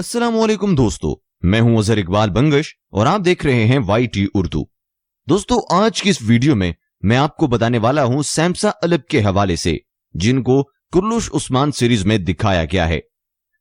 अस्सलामुअलैकुम दोस्तों, मैं हूं अजहर इकबाल बंगश और आप देख रहे हैं YT उर्दू। दोस्तों, आज की इस वीडियो में मैं आपको बताने वाला हूं सैमसा अलप के हवाले से, जिनको कुर्लुश उस्मान सीरीज में दिखाया गया है।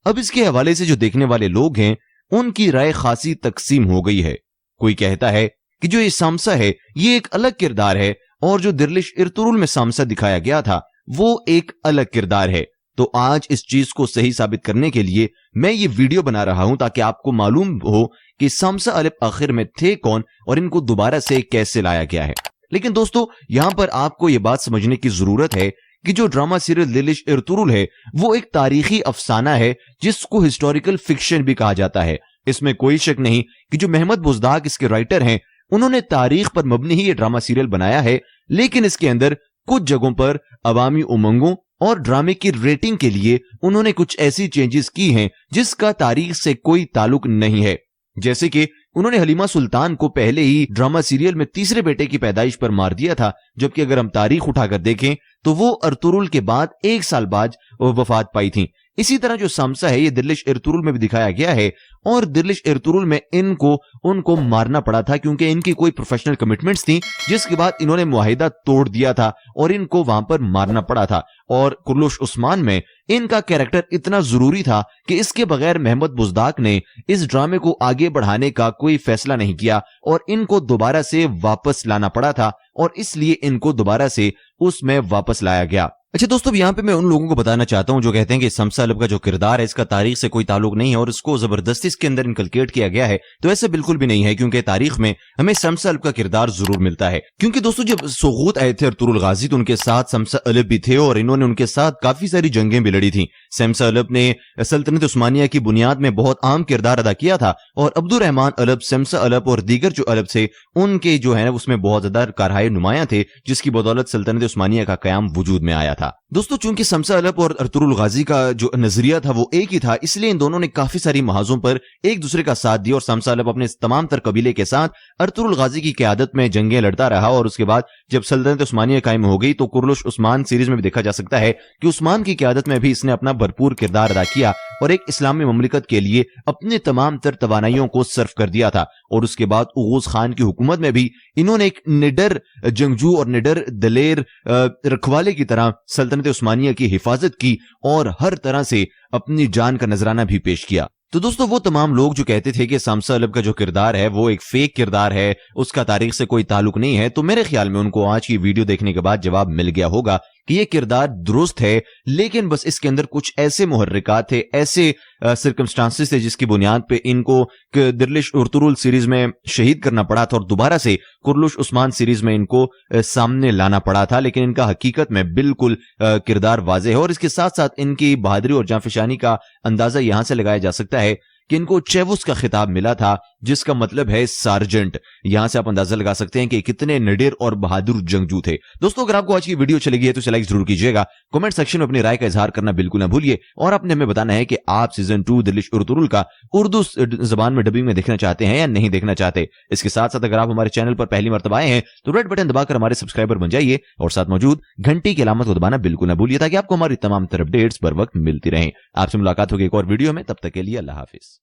अब इसके हवाले से जो देखने वाले लोग हैं उनकी राय खासी तकसीम हो गई है। कोई कहता है कि जो ये सामसा है ये एक अलग किरदार है और जो दिरलिश इर्तुरुल में सामसा दिखाया गया था वो एक अलग किरदार है। तो आज इस चीज को सही साबित करने के लिए मैं ये वीडियो बना रहा हूं ताकि आपको मालूम हो कि सामसा अलप आखिर में थे कौन और इनको दोबारा से कैसे लाया गया है। लेकिन दोस्तों, यहां पर आपको यह बात समझने की जरूरत है कि जो ड्रामा सीरियल दिरलिश इर्तुरुल है वो एक तारीखी अफसाना है जिसको हिस्टोरिकल फिक्शन भी कहा जाता है। इसमें कोई शक नहीं कि जो महमद बुज़दाग इसके राइटर हैं उन्होंने तारीख पर मबनी ही ये ड्रामा सीरियल बनाया है, लेकिन इसके अंदर कुछ जगहों पर अवामी उमंगों और ड्रामे की रेटिंग के लिए उन्होंने कुछ ऐसी चेंजेस की हैं जिसका तारीख से कोई ताल्लुक नहीं है। जैसे कि उन्होंने हलीमा सुल्तान को पहले ही ड्रामा सीरियल में तीसरे बेटे की पैदाइश पर मार दिया था, जबकि अगर हम तारीख उठाकर देखें तो वो अर्तुरुल के बाद 1 साल बाद वफात पाई थी। इसी तरह जो सामसा है ये दिरलिश इर्तुरुल में भी दिखाया गया है और दिरलिश इर्तुरुल में उनको मारना पड़ा था क्योंकि इनकी कोई प्रोफेशनल कमिटमेंट्स थी, जिसके बाद इन्होंने मुआहिदा तोड़ दिया था और इनको वहां पर मारना पड़ा था। और कुर्लुश उस्मान में इनका कैरेक्टर इतना जरूरी था कि इसके बगैर महमद बुज़दाग ने इस ड्रामे को आगे बढ़ाने का कोई फैसला नहीं किया और इनको दोबारा से वापस लाना पड़ा था और इसलिए इनको दोबारा से उसमें वापस लाया गया। अच्छा दोस्तों, यहाँ पे मैं उन लोगों को बताना चाहता हूं जो कहते हैं कि सामसा अलप का जो किरदार है इसका तारीख से कोई ताल्लुक नहीं है और इसको जबरदस्ती इसके अंदर इनकलकेट किया गया है, तो ऐसा बिल्कुल भी नहीं है, क्योंकि तारीख में हमें सामसा अलप का किरदार जरूर मिलता है। क्योंकि दोस्तों, जब सुगूत आए थे अर्तुरुल गाजी तो उनके साथ सामसा अलप भी थे और इन्होंने उनके साथ काफी सारी जंगें भी लड़ी थी। सामसा अलप ने सल्तनत उस्मानिया की बुनियाद में बहुत अहम किरदार अदा किया था और अब्दुर्रहमान अलप, सामसा अलप और दीगर जो अलप थे उनके जो है उसमें बहुत ज्यादा कारहाय नुमाया थे, जिसकी बदौलत सल्तनत उस्मानिया का कयाम वजूद में आया था। दोस्तों, चूंकि सामसा अलप और अर्तुरुल गाजी का जो नजरिया था वो एक ही था, इसलिए इन दोनों ने काफी सारी महाजों पर एक दूसरे का साथ दिया और सामसा अलप अपने तमाम तर कबीले के साथ अर्तुरुल गाजी की क़यादत में जंगें लड़ता रहा। और उसके बाद जब सल्तनत उस्मानिया कायम हो गई तो कुर्लुश उस्मान सीरीज में भी देखा जा सकता है कि उस्मान की क़यादत में भी इसने अपना भरपूर किरदार अदा किया और एक इस्लामी ममलिकत के लिए अपने तमाम तर तवानाइयों को सर्फ कर दिया था। और उसके बाद उगूस खान की हुकूमत में भी इन्होंने एक निडर जंगजू और निडर दलेर रखवाले की तरह सल्तनत उस्मानिया की हिफाजत की और हर तरह से अपनी जान का नजराना भी पेश किया। तो दोस्तों, वो तमाम लोग जो कहते थे कि सामसा अलप का जो किरदार है वो एक फेक किरदार है, उसका तारीख से कोई ताल्लुक नहीं है, तो मेरे ख्याल में उनको आज की वीडियो देखने के बाद जवाब मिल गया होगा कि ये किरदार दुरुस्त है, लेकिन बस इसके अंदर कुछ ऐसे मुहर्रिकात थे, ऐसे सर्कमस्टांसेस थे जिसकी बुनियाद पे इनको दिरलिश इर्तुरुल सीरीज में शहीद करना पड़ा था और दोबारा से कुर्लुश उस्मान सीरीज में इनको सामने लाना पड़ा था। लेकिन इनका हकीकत में बिल्कुल किरदार वाज़ेह है और इसके साथ साथ इनकी बहादुरी और जांफशानी का अंदाजा यहां से लगाया जा सकता है कि इनको चेवुस का खिताब मिला था, जिसका मतलब है सार्जेंट। यहां से आप अंदाजा लगा सकते हैं कि कितने निडर और बहादुर जंगजू थे। दोस्तों, अगर आपको आज की वीडियो चलेगी है तो इसे लाइक जरूर कीजिएगा, कमेंट सेक्शन में अपनी राय का इजहार करना बिल्कुल ना भूलिए और आपने हमें बताना है कि आप सीजन 2 दिरलिश इर्तुरुल का उर्दू जबान में डबिंग में देखना चाहते हैं या नहीं देखना चाहते। इसके साथ साथ अगर आप हमारे चैनल पर पहली मर्तबा आए हैं तो रेड बटन दबाकर हमारे सब्सक्राइबर बन जाइए और साथ मौजूद घंटी की अलामत को दबाना बिल्कुल ना भूलिए ताकि आपको हमारी तमाम तरह अपडेट्स बर वक्त मिलती रहें। आपसे मुलाकात होगी एक और वीडियो में, तब तक के लिए अल्लाह हाफिज।